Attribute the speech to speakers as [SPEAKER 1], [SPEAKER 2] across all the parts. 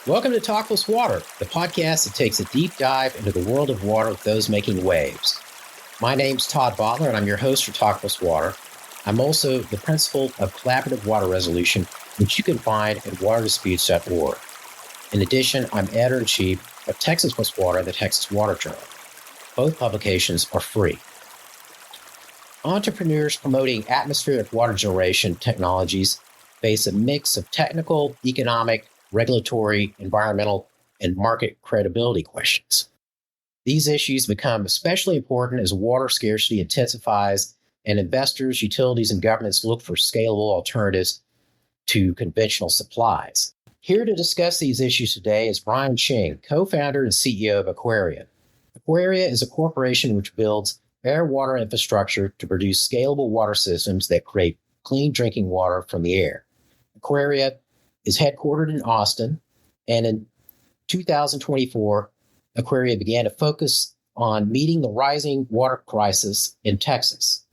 [SPEAKER 1] Welcome to Talkless Water, the podcast that takes a deep dive into the world of water with those making waves. My name's Todd Butler, and I'm your host for Talkless Water. I'm also the principal of Collaborative Water Resolution, which you can find at waterdisputes.org. In addition, I'm editor-in-chief of Texas Plus Water, the Texas Water Journal. Both publications are free. Entrepreneurs promoting atmospheric water generation technologies face a mix of technical, economic, regulatory, environmental, and market credibility questions. These issues become especially important as water scarcity intensifies and investors, utilities, and governments look for scalable alternatives to conventional supplies. Here to discuss these issues today is Brian Sheng, co-founder and CEO of Aquaria. Aquaria is a corporation which builds air-water infrastructure to produce scalable water systems that create clean drinking water from the air. Aquaria is headquartered in Austin, and in 2024, Aquaria began to focus on meeting the rising water crisis in Texas.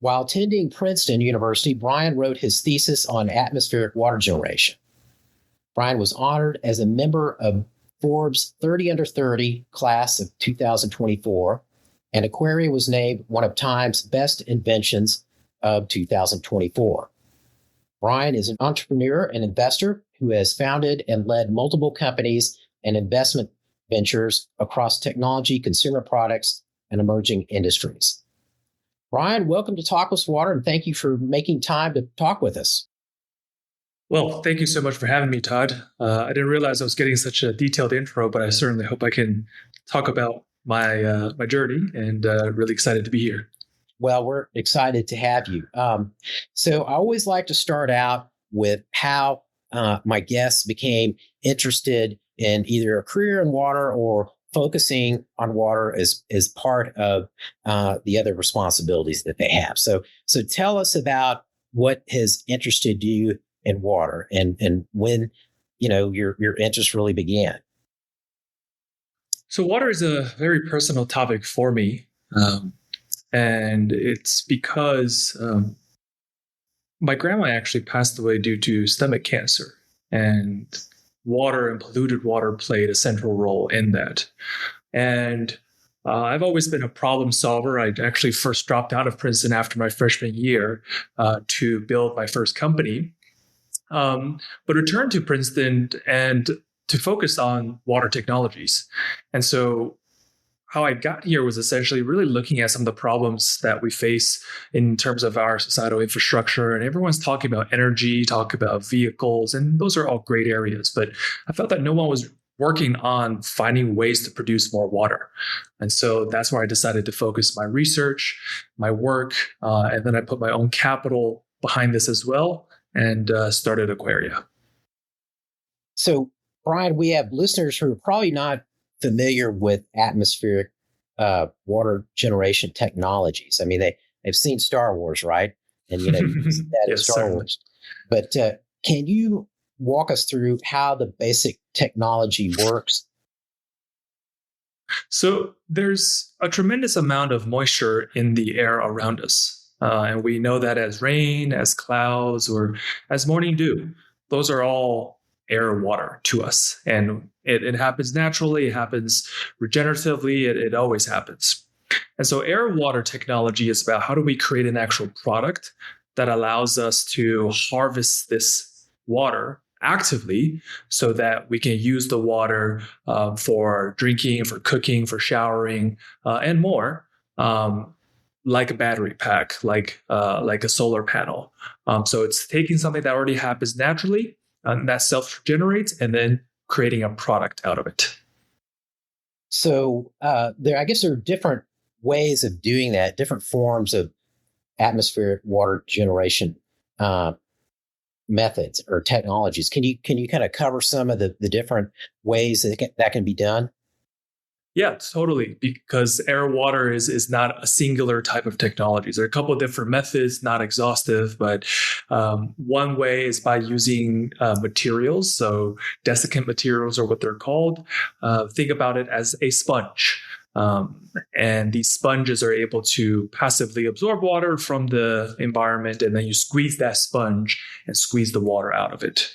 [SPEAKER 1] While attending Princeton University, Brian wrote his thesis on atmospheric water generation. Brian was honored as a member of Forbes 30 Under 30 class of 2024, and Aquaria was named one of Time's best inventions of 2024. Brian is an entrepreneur and investor who has founded and led multiple companies and investment ventures across technology, consumer products, and emerging industries. Brian, welcome to Talkless Water, and thank you for making time to talk with us.
[SPEAKER 2] Well, thank you so much for having me, Todd. I didn't realize I was getting such a detailed intro, but I certainly hope I can talk about my journey, and really excited to be here.
[SPEAKER 1] Well, we're excited to have you. So I always like to start out with how my guests became interested in either a career in water or focusing on water as part of the other responsibilities that they have. So tell us about what has interested you in water and when your interest really began.
[SPEAKER 2] So water is a very personal topic for me. And it's because my grandma actually passed away due to stomach cancer, and water and polluted water played a central role in that. And I've always been a problem solver. I actually first dropped out of Princeton after my freshman year to build my first company, but returned to Princeton and to focus on water technologies. And so how I got here was essentially really looking at some of the problems that we face in terms of our societal infrastructure. And everyone's talking about energy, talking about vehicles, and those are all great areas. But I felt that no one was working on finding ways to produce more water. And so that's where I decided to focus my research, my work, and then I put my own capital behind this as well and started Aquaria.
[SPEAKER 1] So, Brian, we have listeners who are probably not familiar with atmospheric water generation technologies. I mean, they've seen Star Wars, right? And that
[SPEAKER 2] yes,
[SPEAKER 1] is Star
[SPEAKER 2] certainly.
[SPEAKER 1] Wars. But can you walk us through how the basic technology works?
[SPEAKER 2] So there's a tremendous amount of moisture in the air around us. And we know that as rain, as clouds, or as morning dew. Those are all air water to us. And it happens naturally, it happens regeneratively, it always happens. And so air water technology is about how do we create an actual product that allows us to harvest this water actively so that we can use the water for drinking, for cooking, for showering, and more. Like a battery pack, like a solar panel. So it's taking something that already happens naturally, that self-generates, and then creating a product out of it.
[SPEAKER 1] So I guess there are different ways of doing that, different forms of atmospheric water generation methods or technologies. Can you kind of cover some of the different ways that can be done?
[SPEAKER 2] Yeah, totally. Because air water is not a singular type of technology. There are a couple of different methods, not exhaustive, but one way is by using materials. So desiccant materials are what they're called. Think about it as a sponge. And these sponges are able to passively absorb water from the environment, and then you squeeze that sponge and squeeze the water out of it.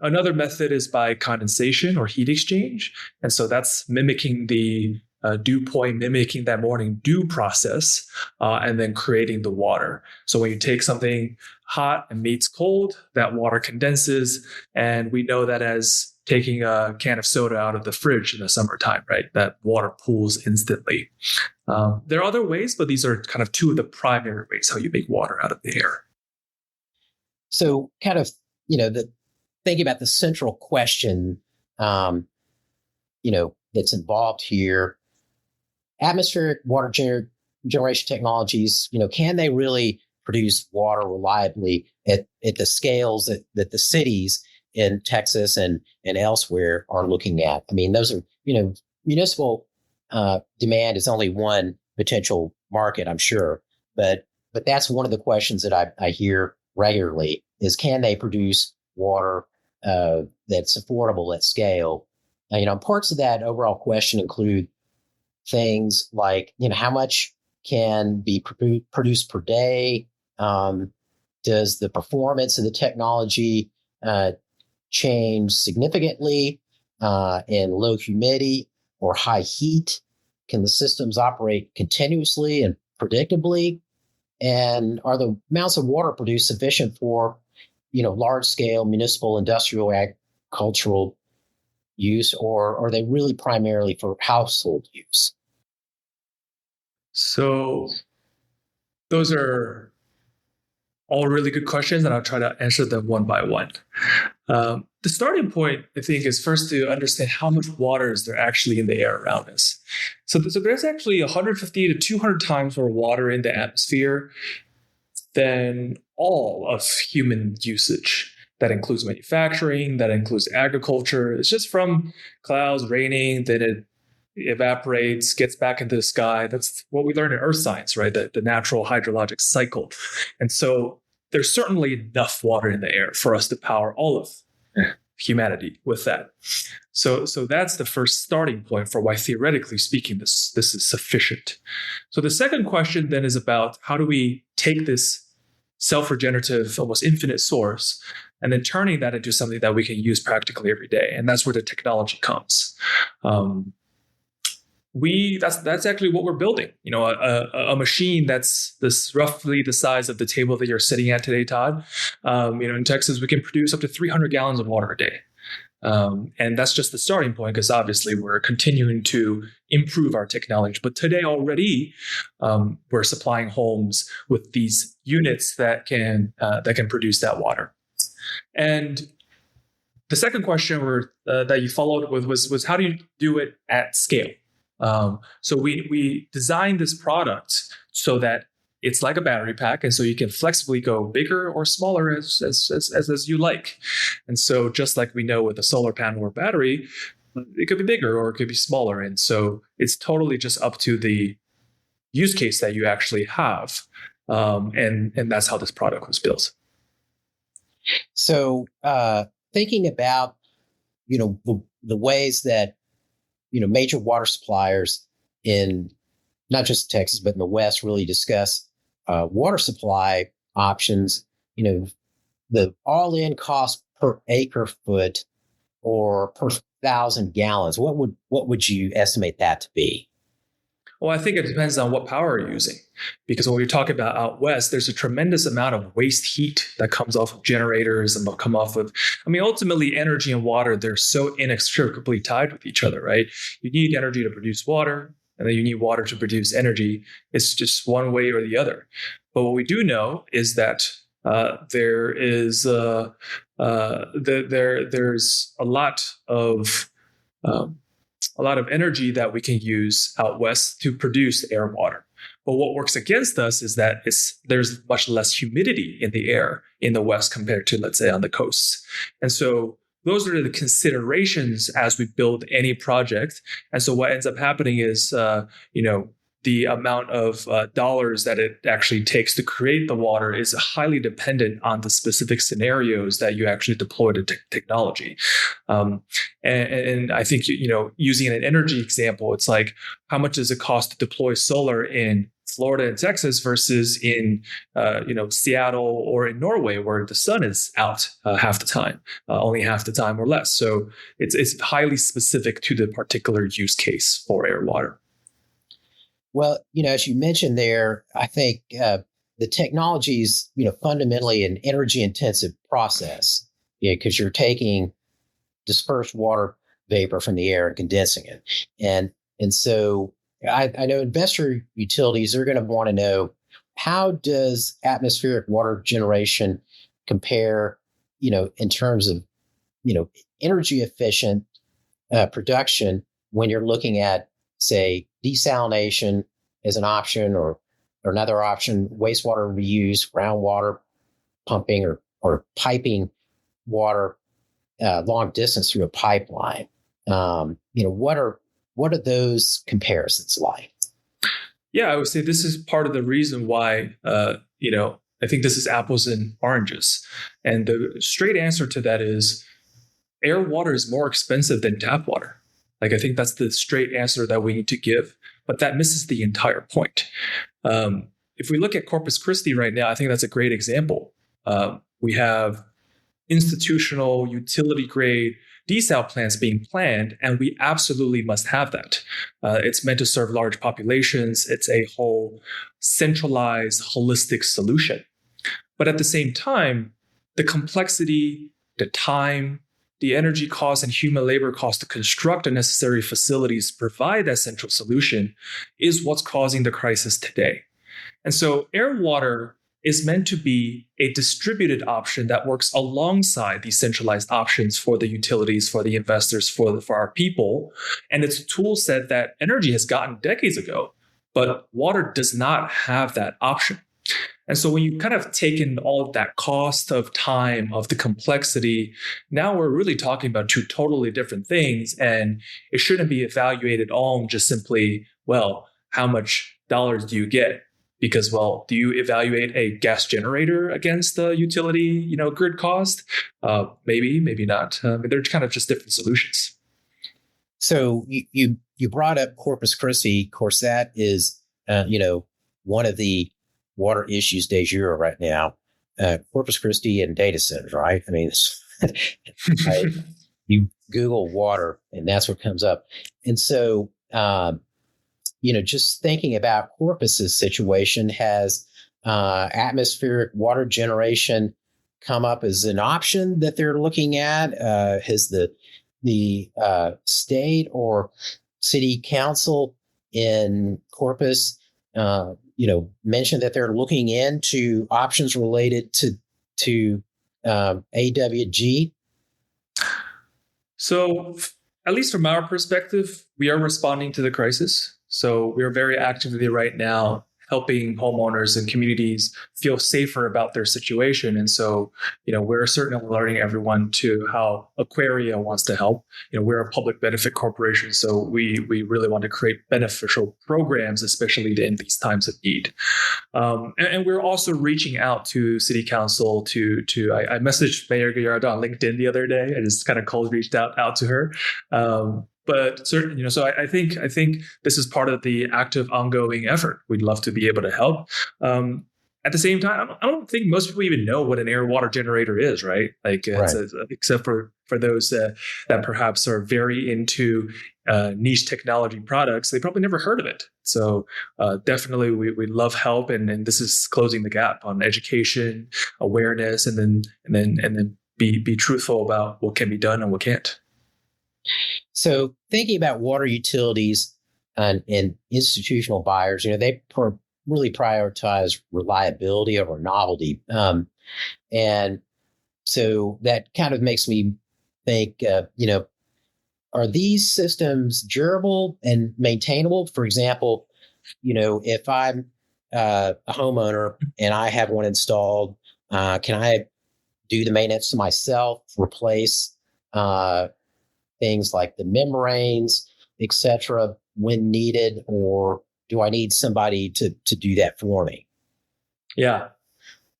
[SPEAKER 2] Another method is by condensation or heat exchange. And so that's mimicking the dew point, mimicking that morning dew process, and then creating the water. So when you take something hot and meets cold, that water condenses. And we know that as taking a can of soda out of the fridge in the summertime, right? That water pools instantly. There are other ways, but these are kind of two of the primary ways how you make water out of the air.
[SPEAKER 1] So kind of, thinking about the central question, that's involved here, atmospheric water generation technologies, can they really produce water reliably at the scales that the cities in Texas and elsewhere are looking at? I mean, those are, municipal demand is only one potential market, I'm sure, but that's one of the questions that I hear regularly is, can they produce water that's affordable at scale? Parts of that overall question include things like, how much can be produced per day? Does the performance of the technology change significantly in low humidity or high heat? Can the systems operate continuously and predictably? And are the amounts of water produced sufficient for, large scale municipal, industrial, agricultural use, or are they really primarily for household use?
[SPEAKER 2] So those are all really good questions, and I'll try to answer them one by one. The starting point, I think, is first to understand how much water is there actually in the air around us. So there's actually 150 to 200 times more water in the atmosphere than all of human usage. That includes manufacturing, that includes agriculture. It's just from clouds raining, then it evaporates, gets back into the sky. That's what we learned in earth science, right? The natural hydrologic cycle. And so there's certainly enough water in the air for us to power all of humanity with that. So that's the first starting point for why, theoretically speaking, this is sufficient. So the second question then is about, how do we take this self-regenerative, almost infinite source, and then turning that into something that we can use practically every day? And that's where the technology comes. That's actually what we're building. A machine that's this roughly the size of the table that you're sitting at today, Todd. In Texas, we can produce up to 300 gallons of water a day. And that's just the starting point, because obviously we're continuing to improve our technology. But today already, we're supplying homes with these units that can produce that water. And the second question that you followed with was how do you do it at scale? So we designed this product so that it's like a battery pack, and so you can flexibly go bigger or smaller as you like. And so just like we know with a solar panel or battery, it could be bigger or it could be smaller. And so it's totally just up to the use case that you actually have. And that's how this product was built.
[SPEAKER 1] So thinking about, the ways that, major water suppliers in not just Texas, but in the West really discuss water supply options, the all-in cost per acre foot or per 1,000 gallons, what would you estimate that to be?
[SPEAKER 2] Well, I think it depends on what power you're using, because when we talk about out West, there's a tremendous amount of waste heat that comes off of generators and will come off of, ultimately energy and water, they're so inextricably tied with each other, right? You need energy to produce water, and then you need water to produce energy. It's just one way or the other. But what we do know is that there's a lot of energy that we can use out West to produce air and water. But what works against us is that there's much less humidity in the air in the West compared to, let's say, on the coasts. And so those are the considerations as we build any project. And so what ends up happening is, the amount of dollars that it actually takes to create the water is highly dependent on the specific scenarios that you actually deploy the technology. And I think, using an energy example, it's like, how much does it cost to deploy solar in Florida and Texas versus in Seattle or in Norway, where the sun is out half the time, only half the time or less. So it's highly specific to the particular use case for air water.
[SPEAKER 1] Well, as you mentioned there, I think the technology is, fundamentally an energy intensive process, because you're taking dispersed water vapor from the air and condensing it. And so I know investor utilities are going to want to know, how does atmospheric water generation compare, in terms of, energy efficient production when you're looking at, say, desalination as an option, or another option, wastewater reuse, groundwater pumping or piping water long distance through a pipeline. What are those comparisons like?
[SPEAKER 2] Yeah, I would say this is part of the reason why, I think this is apples and oranges. And the straight answer to that is air water is more expensive than tap water. Like, I think that's the straight answer that we need to give, but that misses the entire point. If we look at Corpus Christi right now, I think that's a great example. We have institutional utility grade desal plants being planned, and we absolutely must have that. It's meant to serve large populations. It's a whole centralized, holistic solution. But at the same time, the complexity, the time, the energy cost and human labor cost to construct the necessary facilities to provide that central solution is what's causing the crisis today. And so air water is meant to be a distributed option that works alongside these centralized options for the utilities, for the investors, for our people. And it's a tool set that energy has gotten decades ago, but water does not have that option. And so when you kind of take in all of that cost of time, of the complexity, now we're really talking about two totally different things. And it shouldn't be evaluated on just simply, well, how much dollars do you get? Because, well, do you evaluate a gas generator against the utility, grid cost? Maybe, maybe not. They're kind of just different solutions.
[SPEAKER 1] So you brought up Corpus Christi. Of course, that is, one of the water issues de jour right now. Corpus Christi and data centers, right? I mean, you Google water and that's what comes up. And so, just thinking about Corpus's situation, has atmospheric water generation come up as an option that they're looking at? Has the state or city council in Corpus, mentioned that they're looking into options related to AWG?
[SPEAKER 2] So, at least from our perspective, we are responding to the crisis. So we are very actively right now helping homeowners and communities feel safer about their situation. And so, we're certainly alerting everyone to how Aquaria wants to help. We're a public benefit corporation, so we really want to create beneficial programs, especially in these times of need. And we're also reaching out to City Council I messaged Mayor Gallardo on LinkedIn the other day. I just kind of cold reached out to her. But certainly, so I think this is part of the active, ongoing effort. We'd love to be able to help. At the same time, I don't think most people even know what an air water generator is, right? Like, right. Except for those that perhaps are very into niche technology products, they probably never heard of it. So definitely, we love help, and this is closing the gap on education, awareness, and then be truthful about what can be done and what can't.
[SPEAKER 1] So thinking about water utilities and institutional buyers, they really prioritize reliability over novelty. And so that kind of makes me think, are these systems durable and maintainable? For example, if I'm a homeowner and I have one installed, can I do the maintenance myself, replace things like the membranes, et cetera, when needed, or do I need somebody to do that for me?
[SPEAKER 2] Yeah.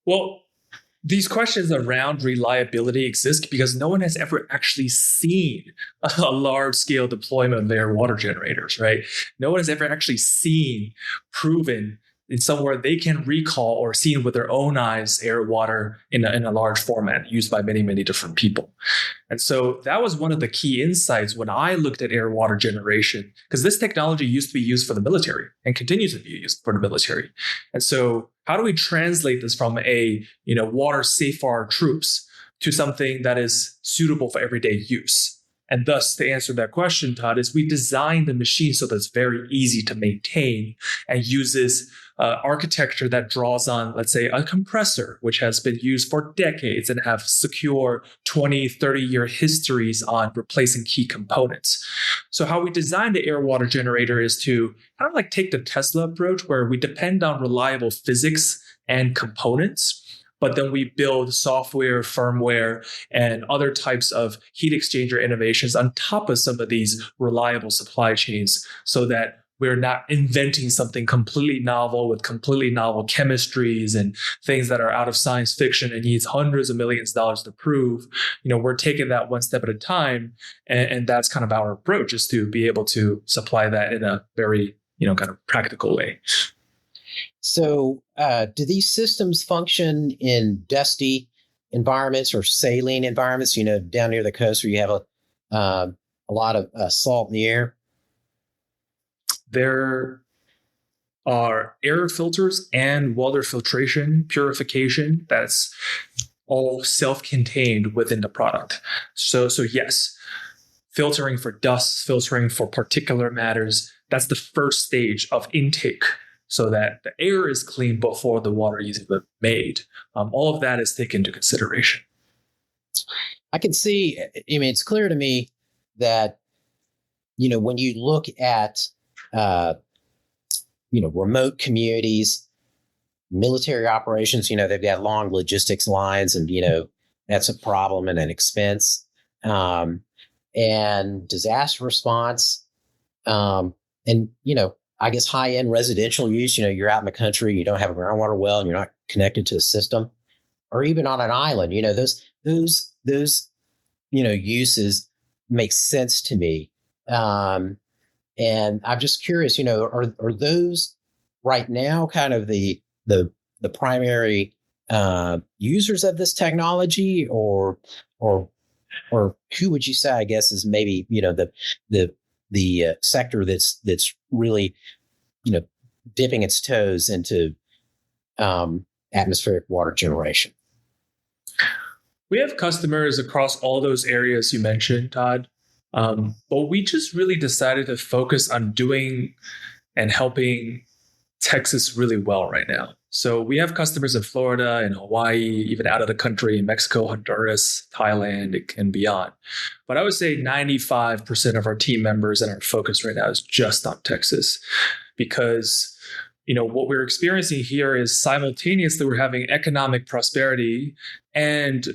[SPEAKER 2] Well, these questions around reliability exist because no one has ever actually seen a large-scale deployment of air water generators, right? No one has ever actually seen proven in somewhere they can recall or see with their own eyes air, water in a large format used by many, many different people. And so that was one of the key insights when I looked at air water generation, because this technology used to be used for the military and continues to be used for the military. And so how do we translate this from a water safe for our troops to something that is suitable for everyday use? And thus, to answer that question, Todd, is we designed the machine so that it's very easy to maintain and uses architecture that draws on, let's say, a compressor, which has been used for decades and have secure 20, 30-year histories on replacing key components. So how we designed the air water generator is to kind of like take the Tesla approach, where we depend on reliable physics and components, but then we build software, firmware, and other types of heat exchanger innovations on top of some of these reliable supply chains so that we're not inventing something completely novel with completely novel chemistries and things that are out of science fiction and needs hundreds of millions of dollars to prove. We're taking that one step at a time. And that's kind of our approach, is to be able to supply that in a very, kind of practical way.
[SPEAKER 1] So do these systems function in dusty environments or saline environments, down near the coast where you have a lot of salt in the air?
[SPEAKER 2] There are air filters and water filtration, purification. That's all self-contained within the product. So yes, filtering for dust, filtering for particulate matters, that's the first stage of intake, so that the air is clean before the water is even made. All of that is taken into consideration.
[SPEAKER 1] I can see, it's clear to me that, when you look at, remote communities, military operations, they've got long logistics lines and, that's a problem and an expense. And disaster response, and, I guess high-end residential use, you're out in the country, you don't have a groundwater well and you're not connected to a system, or even on an island, those uses make sense to me. And I'm just curious, are those right now kind of the primary users of this technology, or who would you say, I guess, is maybe, the sector that's really, dipping its toes into atmospheric water generation?
[SPEAKER 2] We have customers across all those areas you mentioned, Todd. But we just really decided to focus on doing and helping Texas really well right now. So we have customers in Florida and Hawaii, even out of the country, Mexico, Honduras, Thailand, and beyond. But I would say 95% of our team members and our focus right now is just on Texas, because what we're experiencing here is simultaneously we're having economic prosperity and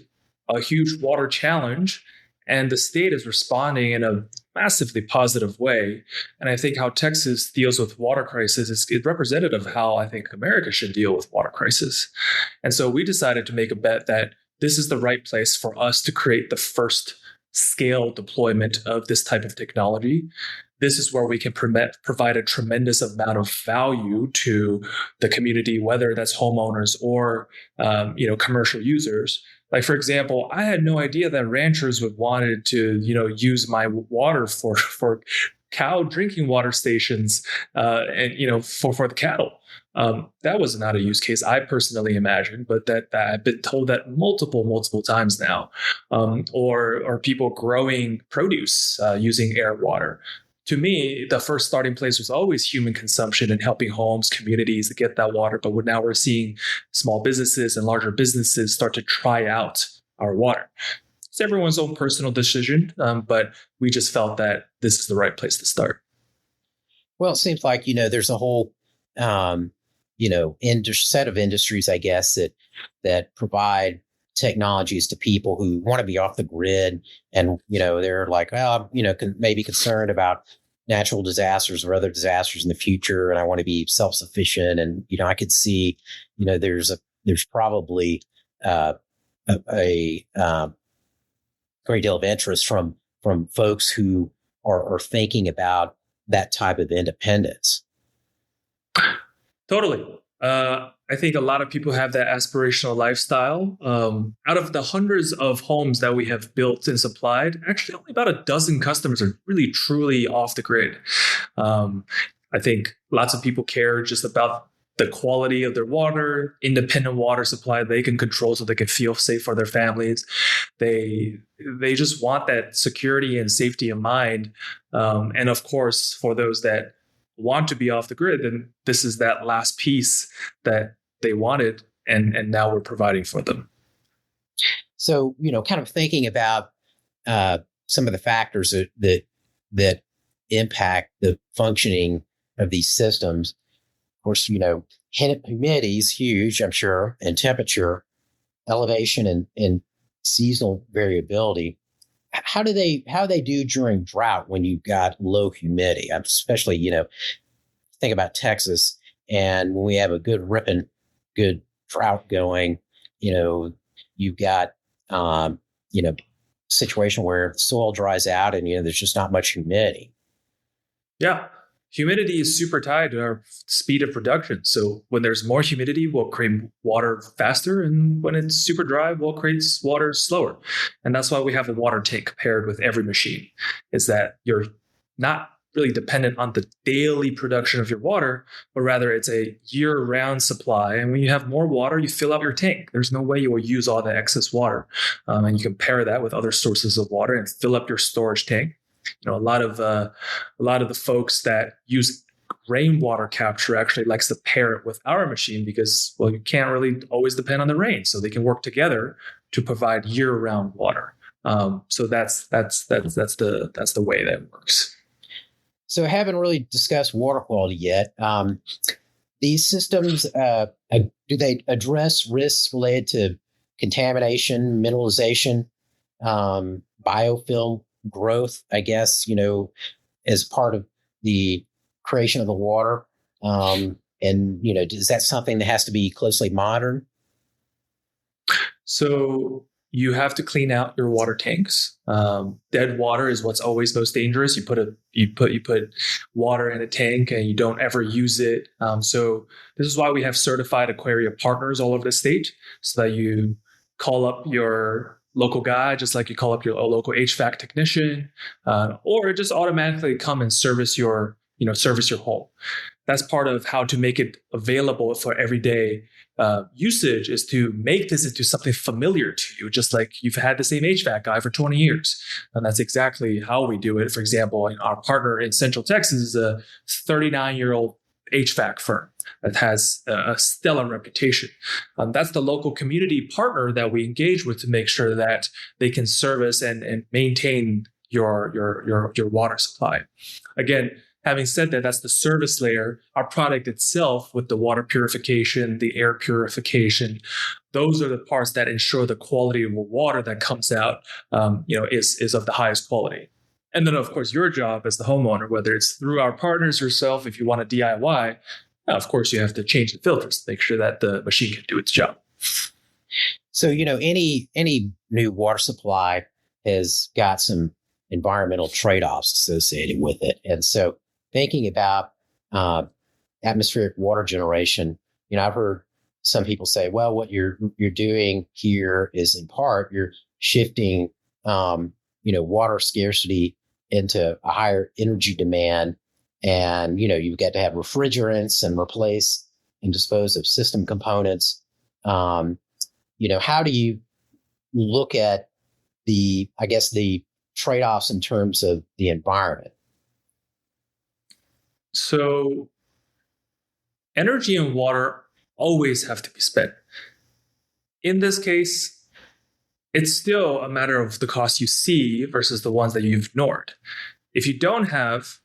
[SPEAKER 2] a huge water challenge, and the state is responding in a massively positive way. And I think how Texas deals with water crisis is representative of how I think America should deal with water crisis. And so we decided to make a bet that this is the right place for us to create the first scale deployment of this type of technology. This is where we can provide a tremendous amount of value to the community, whether that's homeowners or commercial users. Like, for example, I had no idea that ranchers would wanted to, use my water for cow drinking water stations, and for the cattle. That was not a use case I personally imagined, but that I've been told that multiple times now. Or people growing produce using air water. To me, the first starting place was always human consumption and helping homes, communities to get that water. But now we're seeing small businesses and larger businesses start to try out our water. It's everyone's own personal decision, but we just felt that this is the right place to start.
[SPEAKER 1] Well, it seems like, there's a whole, set of industries, I guess, that provide technologies to people who want to be off the grid, and they're like, well, maybe concerned about natural disasters or other disasters in the future, and I want to be self-sufficient. And I could see there's probably a great deal of interest from folks who are thinking about that type of independence.
[SPEAKER 2] Totally. I think a lot of people have that aspirational lifestyle. Out of the hundreds of homes that we have built and supplied, actually only about a dozen customers are really truly off the grid. I think lots of people care just about the quality of their water, independent water supply they can control so they can feel safe for their families. They just want that security and safety in mind. And of course, for those that want to be off the grid, then this is that last piece that they wanted, and now we're providing for them.
[SPEAKER 1] So, kind of thinking about some of the factors that impact the functioning of these systems. Of course, humidity is huge, I'm sure, and temperature, elevation, and seasonal variability. How do they do during drought when you've got low humidity? Especially, think about Texas, and when we have a good drought going, you've got situation where the soil dries out and there's just not much humidity.
[SPEAKER 2] Yeah. Humidity is super tied to our speed of production. So when there's more humidity, we'll create water faster. And when it's super dry, we'll create water slower. And that's why we have a water tank paired with every machine, is that you're not really dependent on the daily production of your water, but rather it's a year-round supply. And when you have more water, you fill up your tank. There's no way you will use all the excess water. And you can pair that with other sources of water and fill up your storage tank. A lot of the folks that use rainwater capture actually likes to pair it with our machine because, well, you can't really always depend on the rain, so they can work together to provide year-round water. So that's the way that works.
[SPEAKER 1] So I haven't really discussed water quality yet. These systems, do they address risks related to contamination, mineralization, biofilm growth, I guess, as part of the creation of the water? And, is that something that has to be closely monitored?
[SPEAKER 2] So you have to clean out your water tanks. Dead water is what's always most dangerous. You put water in a tank and you don't ever use it. So this is why we have certified Aquaria partners all over the state, so that you call up your local guy, just like you call up your local HVAC technician, or just automatically come and service your home. That's part of how to make it available for everyday usage, is to make this into something familiar to you, just like you've had the same HVAC guy for 20 years. And that's exactly how we do it. For example, our partner in Central Texas is a 39-year-old HVAC firm that has a stellar reputation. That's the local community partner that we engage with to make sure that they can service and maintain your water supply. Again, having said that, that's the service layer. Our product itself, with the water purification, the air purification, those are the parts that ensure the quality of the water that comes out, is of the highest quality. And then, of course, your job as the homeowner, whether it's through our partners yourself, if you want to DIY, of course, you have to change the filters to make sure that the machine can do its job.
[SPEAKER 1] So, any new water supply has got some environmental trade-offs associated with it. And so thinking about atmospheric water generation, I've heard some people say, well, what you're doing here is in part, you're shifting, water scarcity into a higher energy demand. And, you've got to have refrigerants and replace and dispose of system components. How do you look at the trade-offs in terms of the environment?
[SPEAKER 2] So energy and water always have to be spent. In this case, it's still a matter of the cost you see versus the ones that you've ignored. If you don't have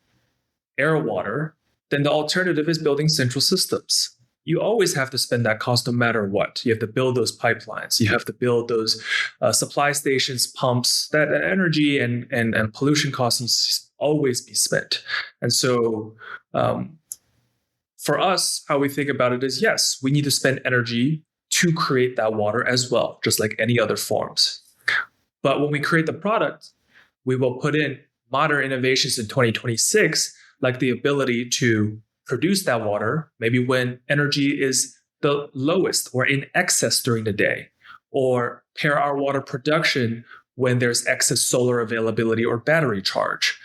[SPEAKER 2] air water, then the alternative is building central systems. You always have to spend that cost no matter what. You have to build those pipelines. You have to build those supply stations, pumps. That energy and pollution costs need to always be spent. And so for us, how we think about it is, yes, we need to spend energy to create that water as well, just like any other forms. But when we create the product, we will put in modern innovations in 2026, like the ability to produce that water, maybe when energy is the lowest or in excess during the day, or pair our water production when there's excess solar availability or battery charge.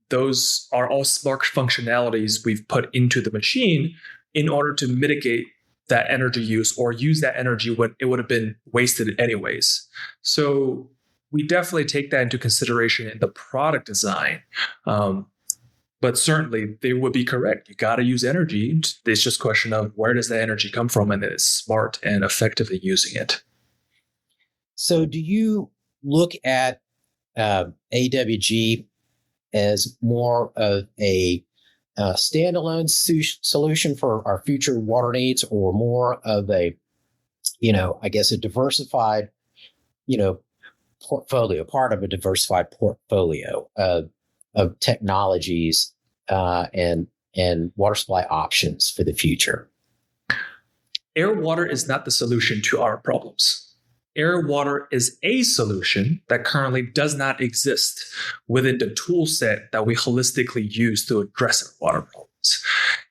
[SPEAKER 2] Those are all smart functionalities we've put into the machine in order to mitigate that energy use or use that energy when it would have been wasted anyways. So we definitely take that into consideration in the product design. But certainly they would be correct. You got to use energy. It's just a question of where does the energy come from and it's smart and effectively using it.
[SPEAKER 1] So do you look at AWG as more of a standalone solution for our future water needs, or more of a, I guess a diversified, portfolio, part of a diversified portfolio of technologies and water supply options for the future?
[SPEAKER 2] Air water is not the solution to our problems. Air water is a solution that currently does not exist within the tool set that we holistically use to address our water problems.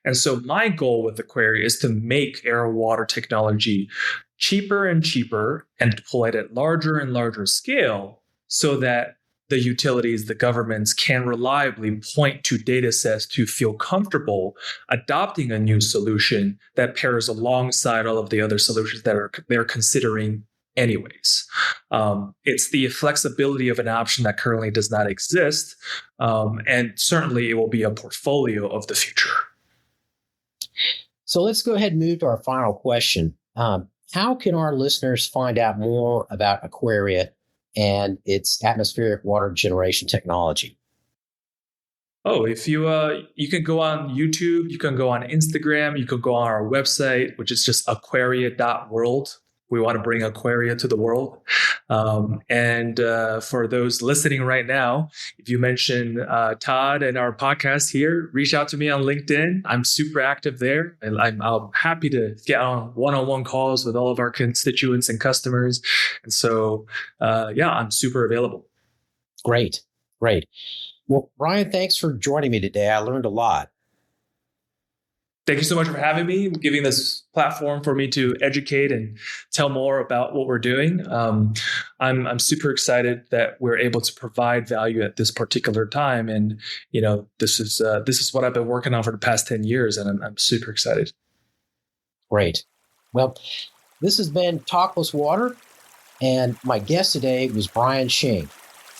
[SPEAKER 2] And so my goal with Aquaria is to make air water technology cheaper and cheaper and deploy it at larger and larger scale so that the utilities, the governments can reliably point to data sets to feel comfortable adopting a new solution that pairs alongside all of the other solutions that they're considering anyways. It's the flexibility of an option that currently does not exist. And certainly it will be a portfolio of the future.
[SPEAKER 1] So let's go ahead and move to our final question. How can our listeners find out more about Aquaria and its atmospheric water generation technology?
[SPEAKER 2] Oh, if you can go on YouTube, you can go on Instagram, you can go on our website, which is just aquaria.world. We want to bring Aquaria to the world. And for those listening right now, if you mention Todd and our podcast here, reach out to me on LinkedIn. I'm super active there. And I'm happy to get on one-on-one calls with all of our constituents and customers. And so, I'm super available.
[SPEAKER 1] Great. Well, Brian, thanks for joining me today. I learned a lot.
[SPEAKER 2] Thank you so much for having me, giving this platform for me to educate and tell more about what we're doing. I'm super excited that we're able to provide value at this particular time, and this is what I've been working on for the past 10 years, and I'm super excited.
[SPEAKER 1] Great. Well, this has been Talkless Water, and my guest today was Brian Sheng,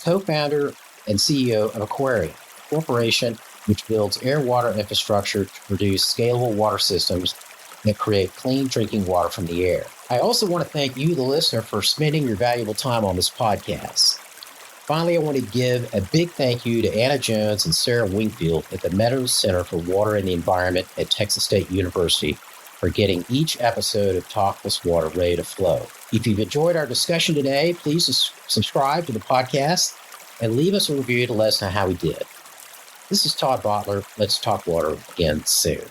[SPEAKER 1] co-founder and CEO of Aquaria, a corporation which builds air water infrastructure to produce scalable water systems that create clean drinking water from the air. I also want to thank you, the listener, for spending your valuable time on this podcast. Finally, I want to give a big thank you to Anna Jones and Sarah Wingfield at the Meadows Center for Water and the Environment at Texas State University for getting each episode of Talkless Water ready to flow. If you've enjoyed our discussion today, please subscribe to the podcast and leave us a review to let us know how we did. This is Todd Bottler. Let's talk water again soon.